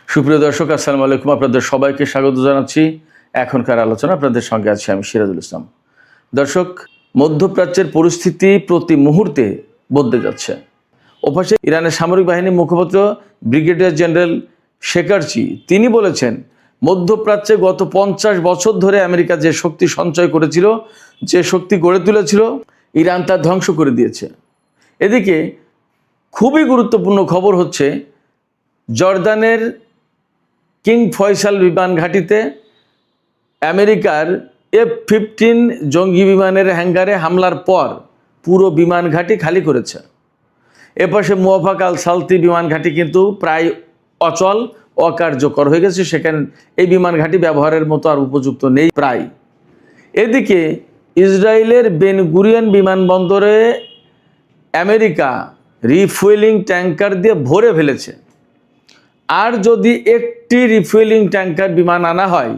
সুপ্রিয় দর্শক, আসসালামু আলাইকুম। আপনাদের সবাইকে স্বাগত জানাচ্ছি। এখনকার আলোচনা আপনাদের সঙ্গে আছি আমি সিরাজুল ইসলাম। দর্শক, মধ্যপ্রাচ্যের পরিস্থিতি প্রতি মুহূর্তে বদলে যাচ্ছে। ওপাশে ইরানের সামরিক বাহিনীর মুখপাত্র ব্রিগেডিয়ার জেনারেল শেকারচি তিনি বলেছেন, মধ্যপ্রাচ্যে গত 50 বছর ধরে আমেরিকা যে শক্তি সঞ্চয় করেছিল, যে শক্তি গড়ে তুলেছিল, ইরান তা ধ্বংস করে দিয়েছে। এদিকে খুবই গুরুত্বপূর্ণ খবর হচ্ছে, জর্দানের কিং ফয়সাল বিমান ঘাঁটিতে আমেরিকার F-15 জঙ্গি বিমানের হ্যাঙ্গারে হামলার পর পুরো বিমান ঘাঁটি খালি করেছে। এপাশে মুওয়াফাক আল সালতি বিমান ঘাঁটি কিন্তু প্রায় অচল, অকার্যকর হয়ে গেছে। সেখানে এই বিমান ঘাঁটি ব্যবহারের মতো আর উপযুক্ত নেই প্রায়। এদিকে ইসরায়েলের বেন গুরিয়ন বিমানবন্দরে আমেরিকা রিফুয়েলিং ট্যাঙ্কার দিয়ে ভরে ফেলেছে। আর যদি একটি রিফুয়েলিং ট্যাঙ্কার বিমান আনা হয়,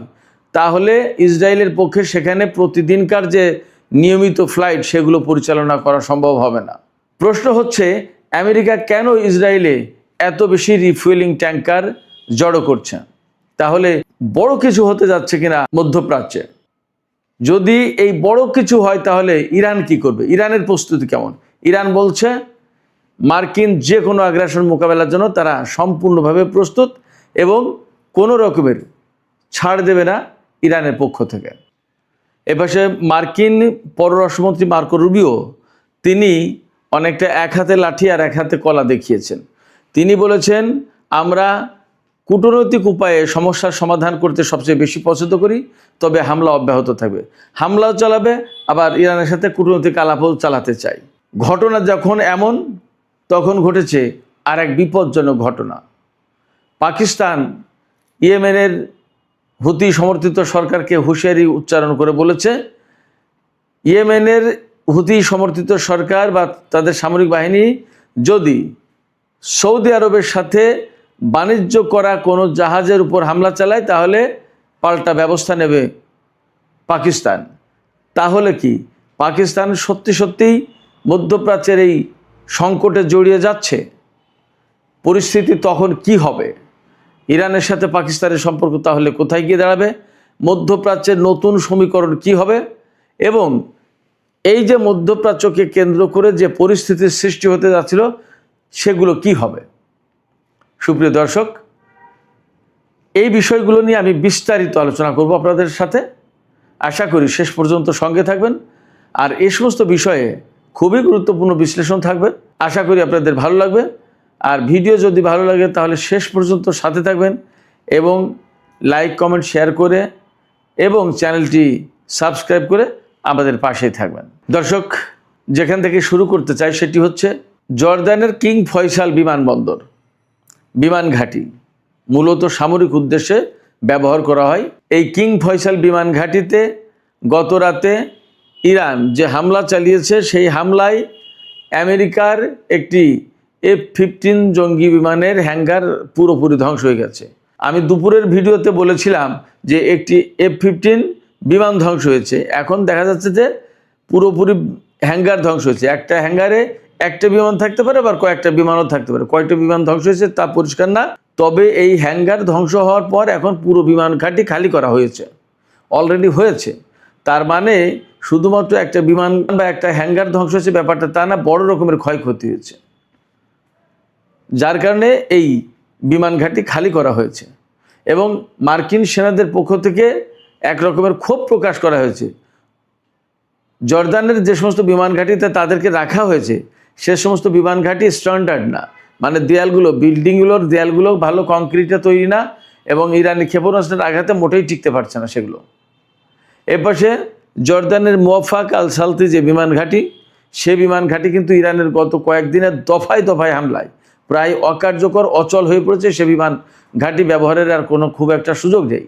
তাহলে ইসরায়েলের পক্ষে সেখানে প্রতিদিনকার যে নিয়মিত ফ্লাইট সেগুলো পরিচালনা করা সম্ভব হবে না। প্রশ্ন হচ্ছে, আমেরিকা কেন ইসরায়েলে এত বেশি রিফুয়েলিং ট্যাঙ্কার জড়ো করছে? তাহলে বড় কিছু হতে যাচ্ছে কিনা মধ্যপ্রাচ্যে? যদি এই বড় কিছু হয়, তাহলে ইরান কি করবে? ইরানের প্রস্তুতি কেমন? ইরান বলছে, মার্কিন যে কোনো আগ্রাসন মোকাবেলার জন্য তারা সম্পূর্ণভাবে প্রস্তুত এবং কোনো রকমের ছাড় দেবে না ইরানের পক্ষ থেকে। এপাশে মার্কিন পররাষ্ট্রমন্ত্রী মার্কো রুবিও তিনি অনেকটা এক হাতে লাঠি আর এক হাতে কলা দেখিয়েছেন। তিনি বলেছেন, আমরা কূটনৈতিক উপায়ে সমস্যার সমাধান করতে সবচেয়ে বেশি পছন্দ করি, তবে হামলা অব্যাহত থাকবে। হামলাও চালাবে, আবার ইরানের সাথে কূটনৈতিক আলাপও চালাতে চাই। ঘটনা যখন এমন, তখন ঘটেছে আর এক বিপজ্জনক ঘটনা। পাকিস্তান ইয়েমেনের হুতি সমর্থিত সরকারকে হুঁশিয়ারি উচ্চারণ করে বলেছে, ইয়েমেনের হুতি সমর্থিত সরকার বা তাদের সামরিক বাহিনী যদি সৌদি আরবের সাথে বাণিজ্য করা কোনো জাহাজের উপর হামলা চালায়, তাহলে পাল্টা ব্যবস্থা নেবে পাকিস্তান। তাহলে কি পাকিস্তান সত্যি সত্যিই মধ্যপ্রাচ্যের এই সংকটে জড়িয়ে যাচ্ছে? পরিস্থিতি তখন কি হবে? ইরানের সাথে পাকিস্তানের সম্পর্ক তাহলে কোথায় গিয়ে দাঁড়াবে? মধ্যপ্রাচ্যের নতুন সমীকরণ কি হবে? এবং এই যে মধ্যপ্রাচ্যকে কেন্দ্র করে যে পরিস্থিতির সৃষ্টি হতে যাচ্ছিল, সেগুলো কি হবে? সুপ্রিয় দর্শক, এই বিষয়গুলো নিয়ে আমি বিস্তারিত আলোচনা করব আপনাদের সাথে। আশা করি শেষ পর্যন্ত সঙ্গে থাকবেন। আর এই সমস্ত বিষয়ে খুবই গুরুত্বপূর্ণ বিশ্লেষণ থাকবে। আশা করি আপনাদের ভালো লাগবে। আর ভিডিও যদি ভালো লাগে, তাহলে শেষ পর্যন্ত সাথে থাকবেন এবং লাইক, কমেন্ট, শেয়ার করে এবং চ্যানেলটি সাবস্ক্রাইব করে আমাদের পাশেই থাকবেন। দর্শক, যেখান থেকে শুরু করতে চাই সেটি হচ্ছে জর্দানের কিং ফয়সাল বিমানবন্দর, বিমান ঘাঁটি মূলত সামরিক উদ্দেশ্যে ব্যবহার করা হয়। এই কিং ফয়সাল বিমান ঘাঁটিতে গত রাতে ইরান যে হামলা চালিয়েছে, সেই হামলায় আমেরিকার একটি F-15 জঙ্গি বিমানের হ্যাঙ্গার পুরোপুরি ধ্বংস হয়ে গেছে। আমি দুপুরের ভিডিওতে বলেছিলাম যে একটি F-15 বিমান ধ্বংস হয়েছে। এখন দেখা যাচ্ছে যে পুরোপুরি হ্যাঙ্গার ধ্বংস হয়েছে। একটা হ্যাঙ্গারে একটা বিমান থাকতে পারে, আবার কয়েকটা বিমানও থাকতে পারে। কয়টা বিমান ধ্বংস হয়েছে তা পরিষ্কার না। তবে এই হ্যাঙ্গার ধ্বংস হওয়ার পর এখন পুরো বিমান ঘাঁটি খালি করা হয়েছে, অলরেডি হয়েছে। তার মানে শুধুমাত্র একটা বিমান বা একটা হ্যাঙ্গার ধ্বংস হয়েছে ব্যাপারটা তা না, বড় রকমের ক্ষয়ক্ষতি হয়েছে। যার কারণে এই বিমান ঘাঁটি খালি করা হয়েছে এবং মার্কিন সেনাদের পক্ষ থেকে এক রকমের ক্ষোভ প্রকাশ করা হয়েছে। জর্দানের যে সমস্ত বিমান ঘাঁটিতে তাদেরকে রাখা হয়েছে, সে সমস্ত বিমান ঘাঁটি স্ট্যান্ডার্ড না, মানে দেয়ালগুলো, বিল্ডিংগুলোর দেয়ালগুলো ভালো কংক্রিটে তৈরি না এবং ইরানি ক্ষেপণাস্ত্রের আঘাতে মোটেই টিকতে পারছে না সেগুলো। এপাশে জর্দানের মুওয়াফাক আল সালতি যে বিমান ঘাঁটি, সে বিমান ঘাঁটি কিন্তু ইরানের গত কয়েকদিনের দফায় দফায় হামলায় প্রায় অকার্যকর, অচল হয়ে পড়েছে। সে বিমান ঘাঁটি ব্যবহারের আর কোনো খুব একটা সুযোগ নেই।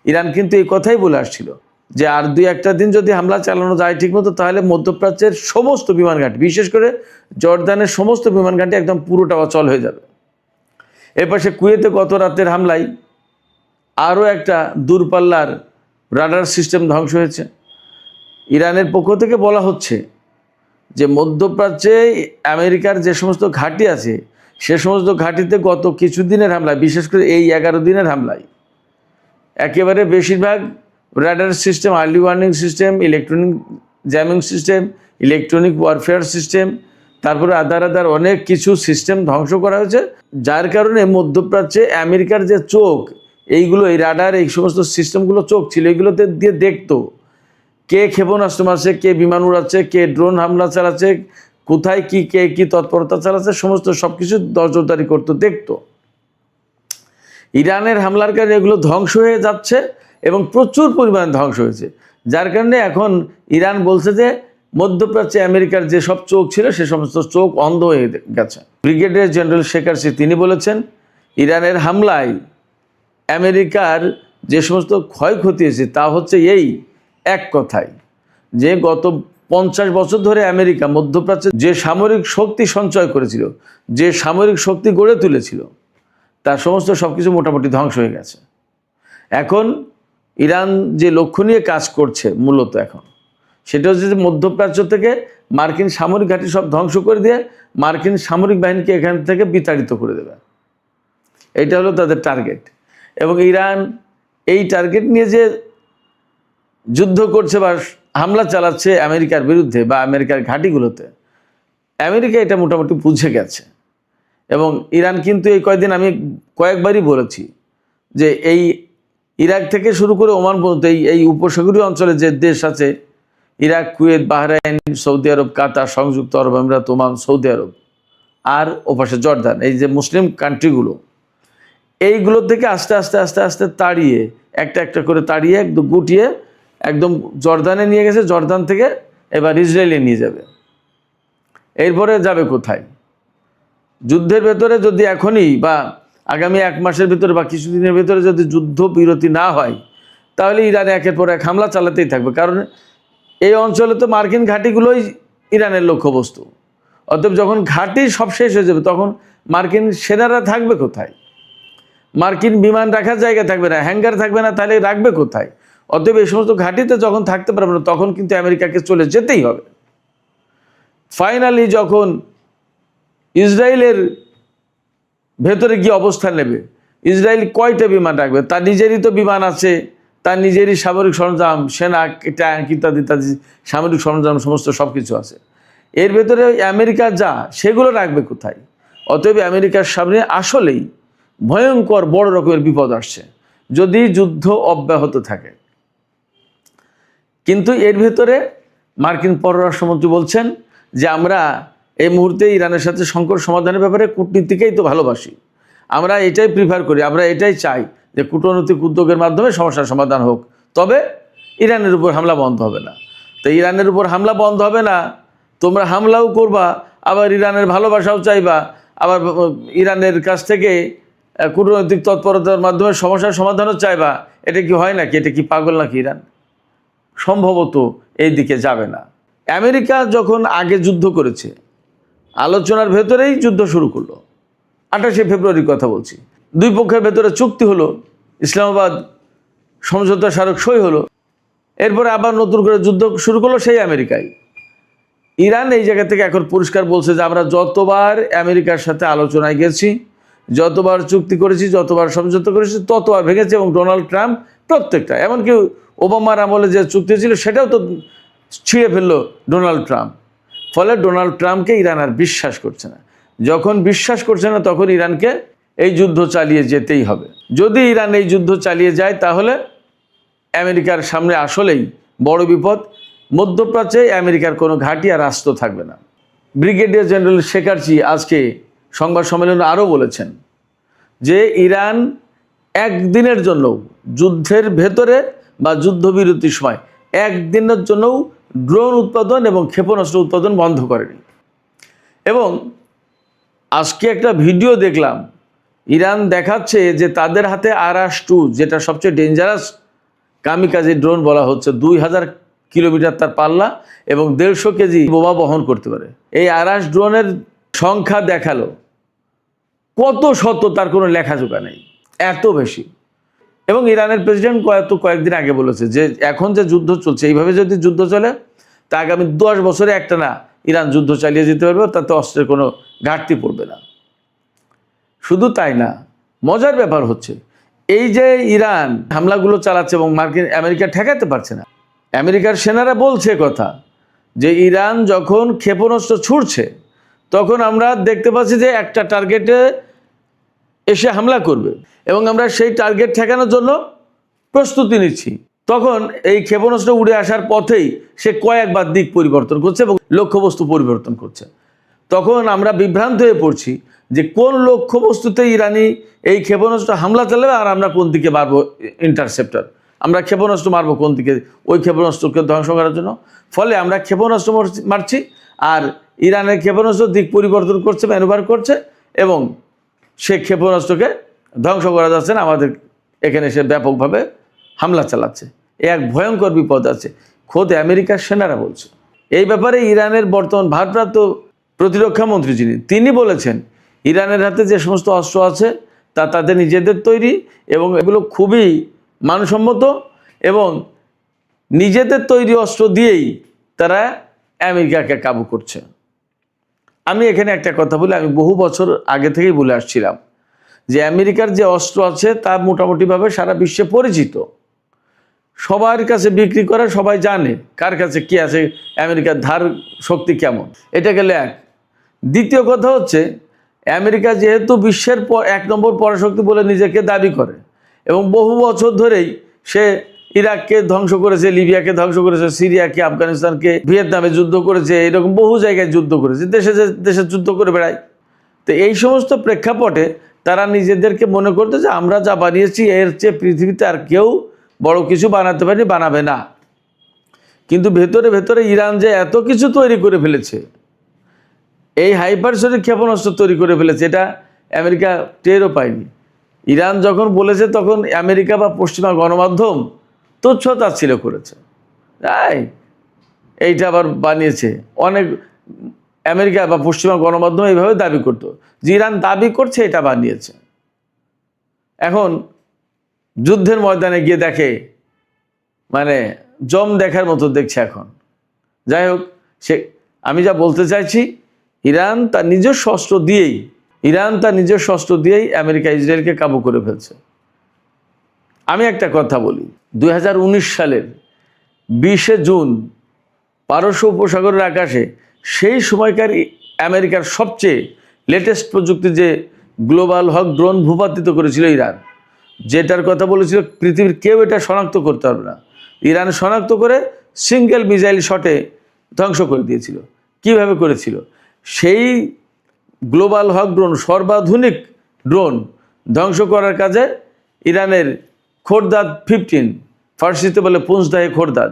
ইরান কিন্তু এই কথাই বলে আসছিল যে আর 2-1 দিন যদি হামলা চালানো যায় ঠিকমতো, তাহলে মধ্যপ্রাচ্যের সমস্ত বিমান ঘাঁটি, বিশেষ করে জর্দানের সমস্ত বিমান ঘাঁটি একদম পুরোটা অচল হয়ে যাবে। এপাশে কুয়েতে গত রাতের হামলায় আরও একটা দূরপাল্লার রাডার সিস্টেম ধ্বংস হয়েছে। ইরানের পক্ষ থেকে বলা হচ্ছে যে মধ্যপ্রাচ্যে আমেরিকার যে সমস্ত ঘাঁটি আছে, সে সমস্ত ঘাঁটিতে গত কিছুদিনের হামলায়, বিশেষ করে এই 11 দিনের হামলায় একেবারে বেশিরভাগ radar system, early warning system, electronic jamming system, electronic warfare system, তারপরে আদার অনেক কিছু সিস্টেম ধ্বংস করা হয়েছে, যার কারণে মধ্যপ্রাচ্যে আমেরিকার যে চোখ, এইগুলো, এই রাডার, এই সমস্ত সিস্টেমগুলো চোখ ছিল, এগুলোতে দিয়ে দেখতো কে ক্ষেপণাস্ত্র মারছে, কে বিমান উড়াচ্ছে, কে ড্রোন হামলা চালাচ্ছে, কোথায় কি, কে কি তৎপরতা চালাচ্ছে, সমস্ত সব কিছু নজরদারি করতো, দেখতো। ইরানের হামলার কারণে এগুলো ধ্বংস হয়ে যাচ্ছে এবং প্রচুর পরিমাণে ধ্বংস হয়েছে, যার কারণে এখন ইরান বলছে যে মধ্যপ্রাচ্যে আমেরিকার যে সব চোখ ছিল সে সমস্ত চোখ অন্ধ হয়ে গেছে। ব্রিগেডিয়ার জেনারেল শেখারসি তিনি বলেছেন, ইরানের হামলায় আমেরিকার যে সমস্ত ক্ষয়ক্ষতি হয়েছে তা হচ্ছে এই এক কথায় যে গত 50 বছর ধরে আমেরিকা মধ্যপ্রাচ্যে যে সামরিক শক্তি সঞ্চয় করেছিল, যে সামরিক শক্তি গড়ে তুলেছিল, তার সমস্ত সব কিছু মোটামুটি ধ্বংস হয়ে গেছে। এখন ইরান যে লক্ষ্য নিয়ে কাজ করছে মূলত এখন, সেটা হচ্ছে যে মধ্যপ্রাচ্য থেকে মার্কিন সামরিক ঘাঁটি সব ধ্বংস করে দিয়ে মার্কিন সামরিক বাহিনীকে এখান থেকে বিতাড়িত করে দেবে, এইটা হলো তাদের টার্গেট। এবং ইরান এই টার্গেট নিয়ে যে যুদ্ধ করছে বা হামলা চালাচ্ছে আমেরিকার বিরুদ্ধে বা আমেরিকার ঘাঁটিগুলোতে, আমেরিকা এটা মোটামুটি বুঝে গেছে। এবং ইরান কিন্তু এই কয়েকদিন আমি কয়েকবারই বলেছি যে এই ইরাক থেকে শুরু করে ওমান পর্যন্ত এই উপসাগরীয় অঞ্চলে যে দেশ আছে, ইরাক, কুয়েত, বাহরাইন, সৌদি আরব, কাতার, সংযুক্ত আরব আমিরাত, ওমান, সৌদি আরব আর ওপাশে জর্দান, এই যে মুসলিম কান্ট্রিগুলো, এইগুলো থেকে আস্তে আস্তে আস্তে আস্তে তাড়িয়ে একটা একটা করে তাড়িয়ে একদম গুটিয়ে একদম জর্দানে নিয়ে গেছে। জর্দান থেকে এবার ইসরায়েলে নিয়ে যাবে। এরপরে যাবে কোথায়? যুদ্ধের ভেতরে যদি এখনই বা আগামী 1 মাসের ভিতরে বা কিছুদিনের ভেতরে যদি যুদ্ধ বিরতি না হয়, তাহলে ইরান একের পর এক হামলা চালাতেই থাকবে। কারণ এই অঞ্চলে তো মার্কিন ঘাঁটিগুলোই ইরানের লক্ষ্যবস্তু। অতএব যখন ঘাঁটি সব শেষ হয়ে যাবে তখন মার্কিন সেনারা থাকবে কোথায়? মার্কিন বিমান রাখার জায়গা থাকবে না, হ্যাঙ্গার থাকবে না, তাহলে রাখবে কোথায়? অতএব এই সমস্ত ঘাঁটিতে যখন থাকতে পারবে না তখন কিন্তু আমেরিকাকে চলে যেতেই হবে। ফাইনালি যখন ইসরায়েলের ভেতরে গিয়ে অবস্থান নেবে, ইসরায়েল কয়টা বিমান রাখবে? তার নিজেরই তো বিমান আছে, তার নিজেরই সামরিক সরঞ্জাম, সেনা, ট্যাঙ্ক ইত্যাদি ইত্যাদি সামরিক সরঞ্জাম সমস্ত সব কিছু আছে। এর ভেতরে আমেরিকা যা, সেগুলো রাখবে কোথায়? অতএব আমেরিকার সামনে আসলেই ভয়ঙ্কর বড় রকমের বিপদ আসছে যদি যুদ্ধ অব্যাহত থাকে। কিন্তু এর ভেতরে মার্কিন পররাষ্ট্রমন্ত্রী বলছেন যে আমরা এই মুহূর্তে ইরানের সাথে সংকট সমাধানের ব্যাপারে কূটনীতিকেই তো ভালোবাসি, আমরা এটাই প্রিফার করি, আমরা এটাই চাই যে কূটনৈতিক উদ্যোগের মাধ্যমে সমস্যার সমাধান হোক, তবে ইরানের উপর হামলা বন্ধ হবে না। তো ইরানের উপর হামলা বন্ধ হবে না, তোমরা হামলাও করবা, আবার ইরানের ভালোবাসাও চাইবা, আবার ইরানের কাছ থেকে কূটনৈতিক তৎপরতার মাধ্যমে সমস্যার সমাধানও চাইবা। এটা কি হয় নাকি? এটা কি পাগল নাকি ইরান? সম্ভবত এই দিকে যাবে না। আমেরিকা যখন আগে যুদ্ধ করেছে, আলোচনার ভেতরেই যুদ্ধ শুরু করলো। 28শে ফেব্রুয়ারির কথা বলছি। দুই পক্ষের ভেতরে চুক্তি হলো, ইসলামাবাদ সমঝোতা স্মারক সই হলো, এরপরে আবার নতুন করে যুদ্ধ শুরু করলো সেই আমেরিকায়। ইরান এই জায়গা থেকে এখন পরিষ্কার বলছে যে আমরা যতবার আমেরিকার সাথে আলোচনায় গেছি, যতবার চুক্তি করেছি, যতবার সমঝোতা করেছি, ততবার ভেঙেছে। এবং ডোনাল্ড ট্রাম্প প্রত্যেকটা, এমনকি ওবামার আমলে যে চুক্তি ছিল সেটাও তো ছিঁড়ে ফেললো ডোনাল্ড ট্রাম্প। ফলে ডোনাল্ড ট্রাম্পকে ইরান আর বিশ্বাস করছে না। যখন বিশ্বাস করছে না তখন ইরানকে এই যুদ্ধ চালিয়ে যেতেই হবে। যদি ইরান এই যুদ্ধ চালিয়ে যায় তাহলে আমেরিকার সামনে আসলেই বড় বিপদ। মধ্যপ্রাচ্যে আমেরিকার কোনো ঘাঁটি আর রাষ্ট্র থাকবে না। ব্রিগেডিয়ার জেনারেল শেখারচি আজকে সংবাদ সম্মেলনে আরও বলেছেন যে ইরান একদিনের জন্য যুদ্ধের ভেতরে বা যুদ্ধবিরতির সময় একদিনের জন্যও ড্রোন উৎপাদন এবং ক্ষেপণাস্ত্র উৎপাদন বন্ধ করেনি। এবং আজকে একটা ভিডিও দেখলাম, ইরান দেখাচ্ছে যে তাদের হাতে আরাস-2, যেটা সবচেয়ে ডেঞ্জারাস কামিকাজি ড্রোন বলা হচ্ছে, 2000 কিলোমিটার তার পাল্লা এবং 150 কেজি বোমা বহন করতে পারে। এই আরাস ড্রোনের সংখ্যা দেখালো কত শত, তার কোনো লেখাজোখা নেই, এত বেশি। এবং ইরানের প্রেসিডেন্ট কয়েকদিন আগে বলেছে যে এখন যে যুদ্ধ চলছে, এইভাবে যদি যুদ্ধ চলে তা আগামী 10 বছরে একটা না ইরান যুদ্ধ চালিয়ে যেতে পারবে, তাতে অস্ত্রের কোনো ঘাটতি পড়বে না। শুধু তাই না, মজার ব্যাপার হচ্ছে এই যে ইরান হামলাগুলো চালাচ্ছে এবং আমেরিকা ঠেকাতে পারছে না। আমেরিকার সেনারা বলছে কথা যে ইরান যখন ক্ষেপণাস্ত্র ছুড়ছে তখন আমরা দেখতে পাচ্ছি যে একটা টার্গেটে এসে হামলা করবে এবং আমরা সেই টার্গেট ঠেকানোর জন্য প্রস্তুতি নিচ্ছি। তখন এই ক্ষেপণাস্ত্র উড়ে আসার পথেই সে কয়েকবার দিক পরিবর্তন করছে এবং লক্ষ্যবস্তু পরিবর্তন করছে। তখন আমরা বিভ্রান্ত হয়ে পড়ছি যে কোন লক্ষ্যবস্তুতে ইরানি এই ক্ষেপণাস্ত্র হামলা চালাবে আর আমরা কোন দিকে মারবো ইন্টারসেপ্টর, আমরা ক্ষেপণাস্ত্র মারবো কোন দিকে ওই ক্ষেপণাস্ত্রকে ধ্বংস করার জন্য। ফলে আমরা ক্ষেপণাস্ত্র মারছি আর ইরানের ক্ষেপণাস্ত্র দিক পরিবর্তন করছে, ম্যানুভার করছে এবং সে ক্ষেপণাস্ত্রকে ধ্বংস করা যাচ্ছে না, আমাদের এখানে সে ব্যাপকভাবে হামলা চালাচ্ছে। এক ভয়ঙ্কর বিপদ আছে, খোদ আমেরিকার সেনারা বলছে। এই ব্যাপারে ইরানের বর্তমান ভারপ্রাপ্ত প্রতিরক্ষা মন্ত্রী তিনি বলেছেন ইরানের হাতে যে সমস্ত অস্ত্র আছে তা তাদের নিজেদের তৈরি এবং এগুলো খুবই মানসম্মত এবং নিজেদের তৈরি অস্ত্র দিয়েই তারা আমেরিকাকে কাবু করছে। আমি এখানে একটা কথা বলি, আমি বহু বছর আগে থেকেই বলে আসছিলাম যে আমেরিকার যে অস্ত্র আছে তা মোটামুটিভাবে সারা বিশ্বে পরিচিত, সবার কাছে বিক্রি করে, সবাই জানে কার কাছে কি আছে, আমেরিকার ধার শক্তি কেমন। এটা গেলে এক। দ্বিতীয় কথা হচ্ছে আমেরিকা যেহেতু বিশ্বের এক নম্বর পরাশক্তি বলে নিজেকে দাবি করে এবং বহু বছর ধরেই সে ইরাককে ধ্বংস করেছে, লিবিয়াকে ধ্বংস করেছে, সিরিয়াকে, আফগানিস্তানকে, ভিয়েতনামে যুদ্ধ করেছে, এরকম বহু জায়গায় যুদ্ধ করেছে, দেশে দেশে যুদ্ধ করে বেড়ায়। তো এই সমস্ত প্রেক্ষাপটে তারা নিজেদেরকে মনে করতে যে আমরা যা বানিয়েছি এর চেয়ে পৃথিবীতে আর কেউ বড় কিছু বানাতে পারেনি, বানাবে না। কিন্তু ভেতরে ভেতরে ইরান যে এত কিছু তৈরি করে ফেলেছে, এই হাইপারসনিক ক্ষেপণাস্ত্র তৈরি করে ফেলেছে, এটা আমেরিকা টেরও পায়নি। ইরান যখন বলেছে তখন আমেরিকা বা পশ্চিমা গণমাধ্যম তুচ্ছ-তাচ্ছিল্য করেছে, তাই এইটা আবার বানিয়েছে। অনেক আমেরিকা বা পশ্চিমা গণমাধ্যম এইভাবে দাবি করতো যে ইরান দাবি করছে এটা বানিয়েছে। এখন যুদ্ধের ময়দানে গিয়ে দেখে মানে জম দেখার মতো দেখছে এখন। যাই হোক, আমি যা বলতে চাইছি, ইরান তার নিজস্ব অস্ত্র দিয়েই আমেরিকা ইসরায়েলকে কাবু করে ফেলছে। আমি একটা কথা বলি, 2019 সালের 20শে জুন পারস্য উপসাগরের আকাশে সেই সময়কার আমেরিকার সবচেয়ে লেটেস্ট প্রযুক্তি যে গ্লোবাল হক ড্রোন ভূপাতিত করেছিল ইরান, যেটার কথা বলেছিল পৃথিবীর কেউ এটা শনাক্ত করতে পারবে না, ইরান শনাক্ত করে সিঙ্গেল মিসাইল শটে ধ্বংস করে দিয়েছিল। কিভাবে করেছিল? সেই গ্লোবাল হক ড্রোন, সর্বাধুনিক ড্রোন ধ্বংস করার কাজে ইরানের খোরদাদ 15, ফার্সিতে বলে পুঞ্জদাহে খোরদাদ,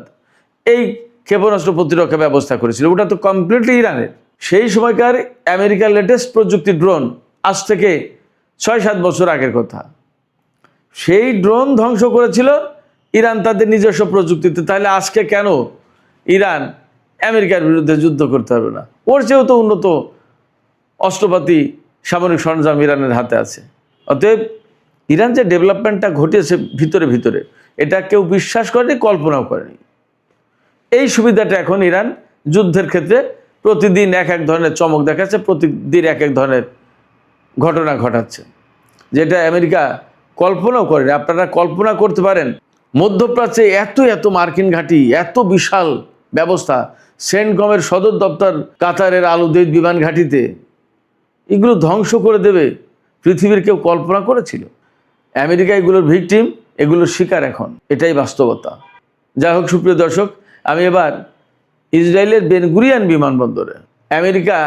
এই ক্ষেপণাস্ত্র প্রতিরক্ষা ব্যবস্থা করেছিল। ওটা তো কমপ্লিটলি ইরানের। সেই সময়কার আমেরিকার লেটেস্ট প্রযুক্তি ড্রোন, আজ থেকে 6-7 বছর আগের কথা, সেই ড্রোন ধ্বংস করেছিল ইরান তাদের নিজস্ব প্রযুক্তিতে। তাহলে আজকে কেন ইরান আমেরিকার বিরুদ্ধে যুদ্ধ করতে পারবে না? ওর চেয়েও তো উন্নত অস্ত্রপাতি, সামরিক সরঞ্জাম ইরানের হাতে আছে। অতএব ইরান যে ডেভেলপমেন্টটা ঘটিয়েছে ভিতরে ভিতরে, এটা কেউ বিশ্বাস করেনি, কল্পনাও করেনি। এই সুবিধাটা এখন ইরান যুদ্ধের ক্ষেত্রে প্রতিদিন এক এক ধরনের চমক দেখাচ্ছে, প্রতিদিন এক এক ধরনের ঘটনা ঘটাচ্ছে, যেটা আমেরিকা কল্পনাও করেনি। আপনারা কল্পনা করতে পারেন মধ্যপ্রাচ্যে এত এত মার্কিন ঘাঁটি, এত বিশাল ব্যবস্থা, সেন্টকমের সদর দপ্তর কাতারের আল উদেইদ বিমান ঘাঁটিতে, এগুলো ধ্বংস করে দেবে পৃথিবীর কেউ কল্পনা করেছিল? আমেরিকা এগুলোর ভিকটিম, এগুলোর শিকার এখন, এটাই বাস্তবতা। যাই হোক সুপ্রিয় দর্শক, আমি এবার ইসরায়েলের বেন গুরিয়ন বিমানবন্দরে আমেরিকা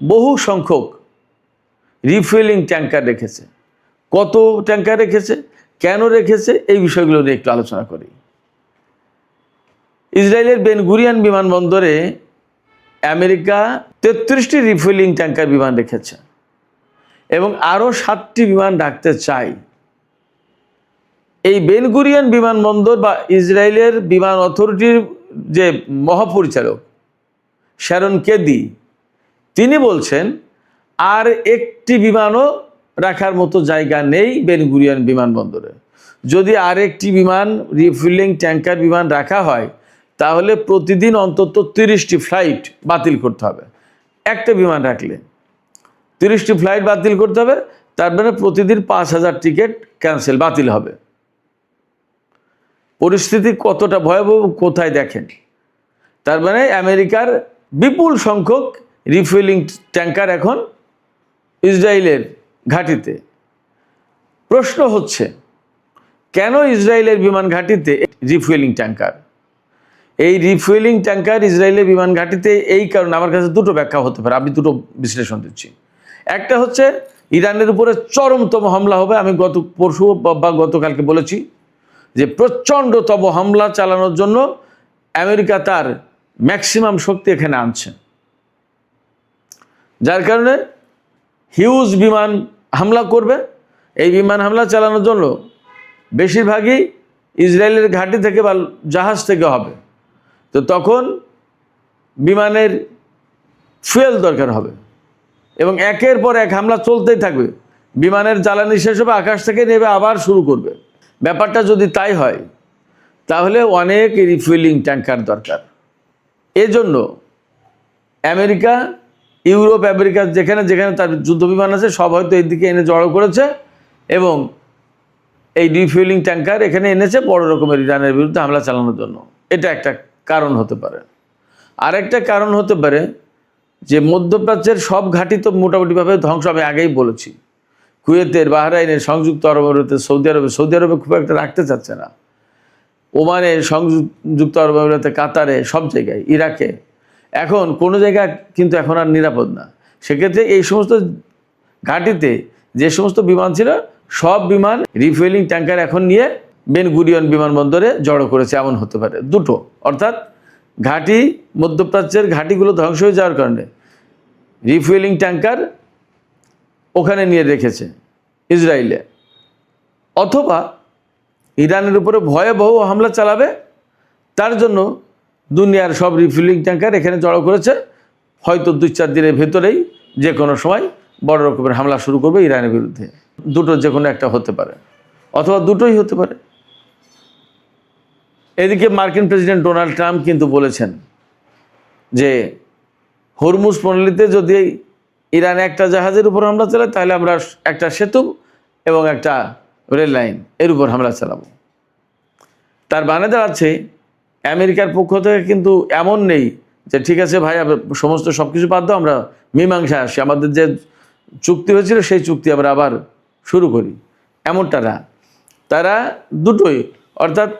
বহু সংখ্যক রিফুয়েলিং ট্যাঙ্কার রেখেছে। কত ট্যাঙ্কার রেখেছে, কেন রেখেছে, এই বিষয়গুলো নিয়ে একটু আলোচনা করি। ইসরায়েলের বেন গুরিয়ন বিমানবন্দরে আমেরিকা 33টি রিফুয়েলিং ট্যাঙ্কার বিমান রেখেছে এবং আরও 7টি বিমান রাখতে চাই। এই বেন গুরিয়ন বিমানবন্দর বা ইসরায়েলের বিমান অথরিটির যে মহাপরিচালক শ্যারন কেদি, তিনি বলছেন আর একটি বিমানও রাখার মতো জায়গা নেই বেন গুরিয়ন বিমানবন্দরে। যদি আর একটি বিমান রিফুয়েলিং ট্যাঙ্কার বিমান রাখা হয় তাহলে প্রতিদিন অন্তত 30টি ফ্লাইট বাতিল করতে হবে। একটা বিমান রাখলে 30টি ফ্লাইট বাতিল করতে হবে, তার মানে প্রতিদিন 5,000 টিকিট ক্যান্সেল, বাতিল হবে। পরিস্থিতি কতটা ভয়াবহ কোথায় দেখেন। তার মানে আমেরিকার বিপুল সংখ্যক রিফুয়েলিং ট্যাঙ্কার এখন ইসরায়েলের ঘাঁটিতে। প্রশ্ন হচ্ছে, কেন ইসরায়েলের বিমান ঘাঁটিতে রিফুয়েলিং ট্যাঙ্কার? এই রিফুয়েলিং ট্যাঙ্কার ইসরায়েলের বিমান ঘাঁটিতে এই কারণে আমার কাছে দুটো ব্যাখ্যা হতে পারে, আমি দুটো বিশ্লেষণ দিচ্ছি। একটা হচ্ছে ইরানের উপরে চরমতম হামলা হবে। আমি পরশু বা গতকালকে বলেছি যে প্রচণ্ডতম হামলা চালানোর জন্য আমেরিকা তার ম্যাক্সিমাম শক্তি এখানে আনছে, যার কারণে হিউজ বিমান হামলা করবে। এই বিমান হামলা চালানোর জন্য বেশিরভাগই ইসরায়েলের ঘাঁটি থেকে বা জাহাজ থেকে হবে। তো তখন বিমানের ফুয়েল দরকার হবে এবং একের পর এক হামলা চলতেই থাকবে। বিমানের জ্বালানি শেষ হবে, আকাশ থেকে নেবে আবার শুরু করবে। ব্যাপারটা যদি তাই হয় তাহলে অনেক রিফুয়েলিং ট্যাঙ্কার দরকার। এজন্য আমেরিকা, ইউরোপ, আমেরিকা যেখানে যেখানে তার যুদ্ধ বিমান আছে সব হয়তো এদিকে এনে জড়ো করেছে এবং এই রিফুয়েলিং ট্যাঙ্কার এখানে এনেছে বড় রকমের ইরানের বিরুদ্ধে হামলা চালানোর জন্য। এটা একটা কারণ হতে পারে। আরেকটা কারণ হতে পারে যে মধ্যপ্রাচ্যের সব ঘাঁটি তো মোটামুটিভাবে ধ্বংস, আমি আগেই বলেছি। কুয়েতের, বাহরাইনের, সংযুক্ত আরব আমিরাতের, সৌদি আরবে খুব একটা রাখতে চাচ্ছে না, ওমানে, সংযুক্ত আরব আমিরাতে, কাতারে, সব জায়গায়, ইরাকে। এখন কোনো জায়গা কিন্তু এখন আর নিরাপদ না। সেক্ষেত্রে এই সমস্ত ঘাঁটিতে যে সমস্ত বিমান ছিল সব বিমান রিফুয়েলিং ট্যাঙ্কার এখন নিয়ে বেন গুরিয়ন বিমানবন্দরে জড়ো করেছে, এমন হতে পারে। দুটো, অর্থাৎ ঘাঁটি, মধ্যপ্রাচ্যের ঘাঁটিগুলো ধ্বংস হয়ে যাওয়ার কারণে রিফুয়েলিং ট্যাঙ্কার ওখানে নিয়ে রেখেছে ইসরায়েলে, অথবা ইরানের উপরে ভয়াবহ হামলা চালাবে তার জন্য দুনিয়ার সব রিফুয়েলিং ট্যাঙ্কার এখানে জড়ো করেছে। হয়তো 2-4 দিনের ভেতরেই যে কোনো সময় বড় রকমের হামলা শুরু করবে ইরানের বিরুদ্ধে। দুটো যে কোনো একটা হতে পারে, অথবা দুটোই হতে পারে। এদিকে মার্কিন প্রেসিডেন্ট ডোনাল্ড ট্রাম্প কিন্তু বলেছেন যে হরমুজ প্রণালীতে যদি ইরান একটা জাহাজের উপর হামলা চালায় তাহলে আমরা একটা সেতু এবং একটা রেল লাইন এর উপর হামলা চালাবো। তার মানে দাঁড়াচ্ছে আমেরিকার পক্ষ থেকে কিন্তু এমন নেই যে ঠিক আছে ভাই সমস্ত সব কিছু বাদ দাও, আমরা মীমাংসা আসি, আমাদের যে চুক্তি হয়েছিল সেই চুক্তি আমরা আবার শুরু করি, এমনটা না। তারা দুটোই, অর্থাৎ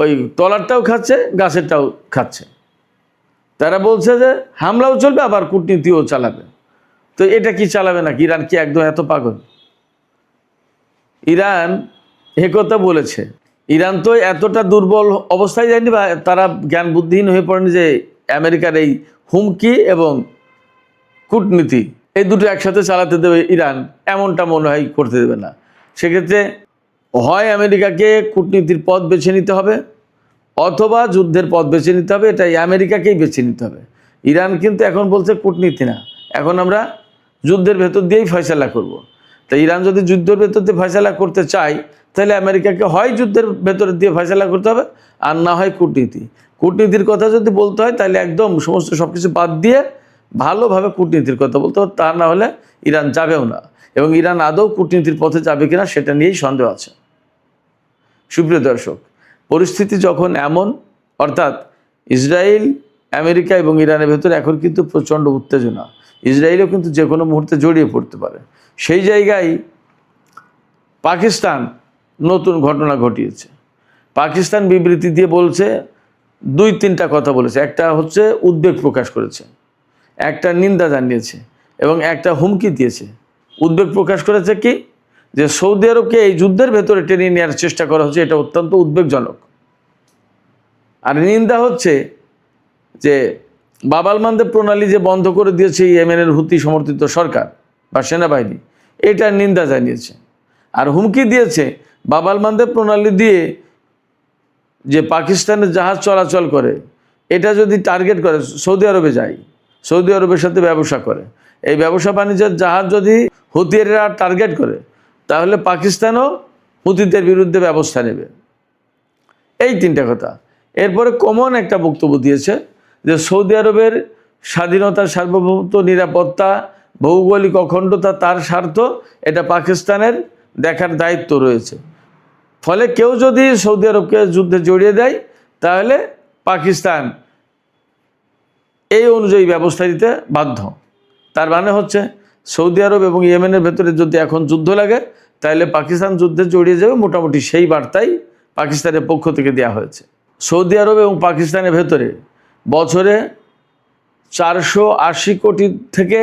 ওই তলারটাও খাচ্ছে, গাছেরটাও খাচ্ছে। তারা বলছে যে হামলাও চলবে আবার কূটনীতিও চালাবে। তো এটা কি চালাবে নাকি? ইরান কি একদম এত পাগল? ইরান একথা বলেছে, ইরান তো এতটা দুর্বল অবস্থায় যায়নি বা তারা জ্ঞান বুদ্ধিহীন হয়ে পড়েনি যে আমেরিকার এই হুমকি এবং কূটনীতি এই দুটো একসাথে চালাতে দেবে ইরান, এমনটা মনে হয় করতে দেবে না। সেক্ষেত্রে হয় আমেরিকাকে কূটনীতির পথ বেছে নিতে হবে অথবা যুদ্ধের পথ বেছে নিতে হবে। এটাই আমেরিকাকেই বেছে নিতে হবে। ইরান কিন্তু এখন বলছে কূটনীতি না, এখন আমরা যুদ্ধের ভেতর দিয়েই ফয়সালা করব। তাই ইরান যদি যুদ্ধের ভেতর দিয়ে ফয়সালা করতে চায় তাহলে আমেরিকাকে হয় যুদ্ধের ভেতর দিয়ে ফয়সালা করতে হবে আর না হয় কূটনীতি। কূটনীতির কথা যদি বলতে হয় তাহলে একদম সমস্ত সব কিছু বাদ দিয়ে ভালোভাবে কূটনীতির কথা বলতে হবে, তা না হলে ইরান যাবেও না। এবং ইরান আদৌ কূটনীতির পথে যাবে কিনা সেটা নিয়েই সন্দেহ আছে। সুপ্রিয় দর্শক, পরিস্থিতি যখন এমন, অর্থাৎ ইসরায়েল, আমেরিকা এবং ইরানের ভেতরে এখন কিন্তু প্রচণ্ড উত্তেজনা, ইসরায়েলও কিন্তু যে কোনো মুহূর্তে জড়িয়ে পড়তে পারে। সেই জায়গায় পাকিস্তান নতুন ঘটনা ঘটিয়েছে। পাকিস্তান বিবৃতি দিয়ে বলছে 2-3টা কথা বলেছে। একটা হচ্ছে উদ্বেগ প্রকাশ করেছে, একটা নিন্দা জানিয়েছে এবং একটা হুমকি দিয়েছে। উদ্বেগ প্রকাশ করেছে কি, যে সৌদি আরবকে এই যুদ্ধের ভেতরে টেনে নেওয়ার চেষ্টা করা হচ্ছে, এটা অত্যন্ত উদ্বেগজনক। আর নিন্দা হচ্ছে যে বাব আল মানদেব প্রণালী যে বন্ধ করে দিয়েছে ইয়েমেনের হুতি সমর্থিত সরকার বা সেনাবাহিনী, এটার নিন্দা জানিয়েছে। আর হুমকি দিয়েছে বাব আল মানদেব প্রণালী দিয়ে যে পাকিস্তানের জাহাজ চলাচল করে এটা যদি টার্গেট করে সৌদি আরবে যায়, সৌদি আরবের সাথে ব্যবসা করে, এই ব্যবসা বাণিজ্যের জাহাজ যদি হুতিরা টার্গেট করে তাহলে পাকিস্তানও হুতিদের বিরুদ্ধে ব্যবস্থা নেবে। এই 3টা কথা। এরপরে কমন একটা বক্তব্য দিয়েছে যে সৌদি আরবের স্বাধীনতা, সার্বভৌমত্ব, নিরাপত্তা ভৌগোলিক অখণ্ডতা, তার স্বার্থ, এটা পাকিস্তানের দেখার দায়িত্ব রয়েছে। ফলে কেউ যদি সৌদি আরবকে যুদ্ধে জড়িয়ে দেয় তাহলে পাকিস্তান এই অনুযায়ী ব্যবস্থা দিতে বাধ্য। তার মানে হচ্ছে সৌদি আরব এবং ইয়েমেনের ভেতরে যদি এখন যুদ্ধ লাগে তাহলে পাকিস্তান যুদ্ধে জড়িয়ে যাবে, মোটামুটি সেই বার্তাই পাকিস্তানের পক্ষ থেকে দেওয়া হয়েছে। সৌদি আরব এবং পাকিস্তানের ভেতরে বছরে 480 কোটি থেকে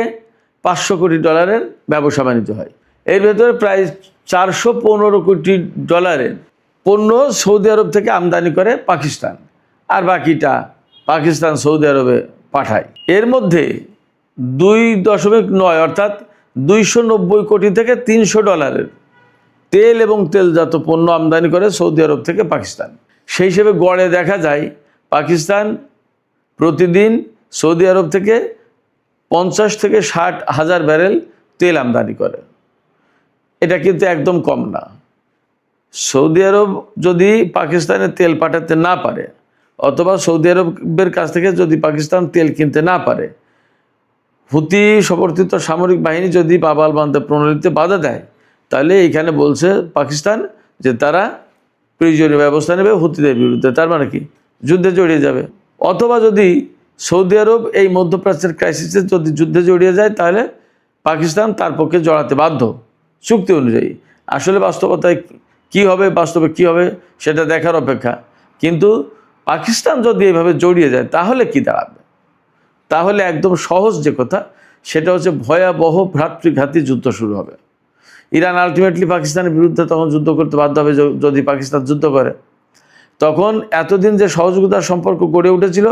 500 কোটি ডলারের ব্যবসা বাণিজ্য হয়। এর ভেতরে প্রায় 415 কোটি ডলারের পণ্য সৌদি আরব থেকে আমদানি করে পাকিস্তান, আর বাকিটা পাকিস্তান সৌদি আরবে পাঠায়। এর মধ্যে 2.9 অর্থাৎ 290 কোটি থেকে 300 ডলারের তেল এবং তেলজাত পণ্য আমদানি করে সৌদি আরব থেকে পাকিস্তান। সেই হিসেবে গড়ে দেখা যায় পাকিস্তান প্রতিদিন সৌদি আরব থেকে 50 থেকে 60 হাজার ব্যারেল তেল আমদানি করে। এটা কিন্তু একদম কম না। সৌদি আরব যদি পাকিস্তানে তেল পাঠাতে না পারে অথবা সৌদি আরবের কাছ থেকে যদি পাকিস্তান তেল কিনতে না পারে, হুতি সমর্থিত সামরিক বাহিনী যদি পাবাল বান্ধব প্রণালীতে বাধা দেয়, তাহলে এইখানে বলছে পাকিস্তান যে তারা প্রয়োজনীয় ব্যবস্থা নেবে হুতিদের বিরুদ্ধে। তার মানে কি যুদ্ধে জড়িয়ে যাবে। অথবা যদি সৌদি আরব এই মধ্যপ্রাচ্যের ক্রাইসিসে যদি যুদ্ধে জড়িয়ে যায় তাহলে পাকিস্তান তার পক্ষে জড়াতে বাধ্য চুক্তি অনুযায়ী। আসলে বাস্তবতায় কি হবে, বাস্তবে কি হবে সেটা দেখার অপেক্ষা। কিন্তু পাকিস্তান যদি এইভাবে জড়িয়ে যায় তাহলে কি দাঁড়াবে? তাহলে একদম সহজ যে কথা সেটা হচ্ছে ভয়াবহ ভ্রাতৃঘাতী যুদ্ধ শুরু হবে। ইরান আলটিমেটলি পাকিস্তানের বিরুদ্ধে তখন যুদ্ধ করতে বাধ্য হবে যদি পাকিস্তান যুদ্ধ করে। তখন এতদিন যে সহযোগিতার সম্পর্ক গড়ে উঠেছিল,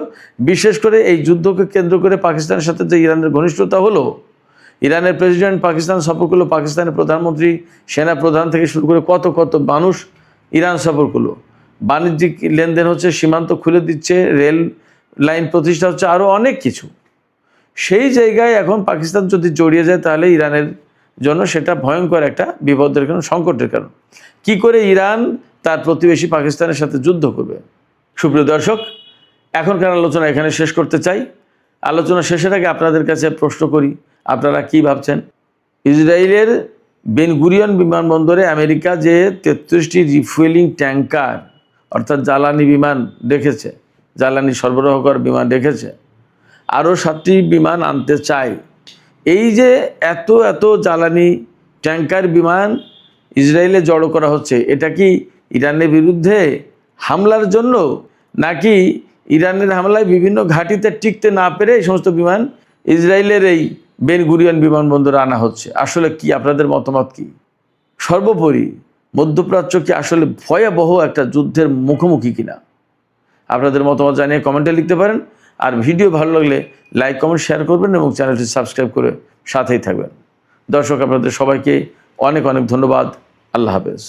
বিশেষ করে এই যুদ্ধকে কেন্দ্র করে পাকিস্তানের সাথে যে ইরানের ঘনিষ্ঠতা হলো, ইরানের প্রেসিডেন্ট পাকিস্তান সফর করলো, পাকিস্তানের প্রধানমন্ত্রী, সেনা প্রধান থেকে শুরু করে কত কত মানুষ ইরান সফর করলো, বাণিজ্যিক লেনদেন হচ্ছে, সীমান্ত খুলে দিচ্ছে, রেল লাইন প্রতিষ্ঠা হচ্ছে, আরও অনেক কিছু। সেই জায়গায় এখন পাকিস্তান যদি জড়িয়ে যায় তাহলে ইরানের জন্য সেটা ভয়ঙ্কর একটা বিপদের কারণ, সংকটের কারণ। কি করে ইরান তার প্রতিবেশী পাকিস্তানের সাথে যুদ্ধ করবে? সুপ্রিয় দর্শক, এখনকার আলোচনা এখানে শেষ করতে চাই। আলোচনা শেষের আগে আপনাদের কাছে প্রশ্ন করি, আপনারা কি ভাবছেন? ইসরায়েলের বেন গুরিয়ন বিমানবন্দরে আমেরিকা যে 33টি রিফুয়েলিং ট্যাঙ্কার অর্থাৎ জ্বালানি বিমান রেখেছে, জ্বালানি সরবরাহ করার বিমান রেখেছে, আরও 7টি বিমান আনতে চায়। এই যে এত এত জ্বালানি ট্যাঙ্কার বিমান ইসরায়েলে জড়ো করা হচ্ছে, এটা কি ইরানের বিরুদ্ধে হামলার জন্য, নাকি ইরানের হামলায় বিভিন্ন ঘাঁটিতে টিকতে না পেরে এই সমস্ত বিমান ইসরায়েলের এই বেন গুরিয়ন বিমানবন্দরে আনা হচ্ছে? আসলে কি আপনাদের মতামত কি? সর্বোপরি মধ্যপ্রাচ্য কি আসলে ভয়াবহ একটা যুদ্ধের মুখোমুখি কিনা? আপনাদের মতামত জানিয়ে কমেন্টে লিখতে পারেন। আর ভিডিও ভালো লাগলে লাইক, কমেন্ট, শেয়ার করবেন এবং চ্যানেলটি সাবস্ক্রাইব করে সাথেই থাকবেন। দর্শক, আপনাদের সবাইকে অনেক অনেক ধন্যবাদ। আল্লাহ হাফেজ।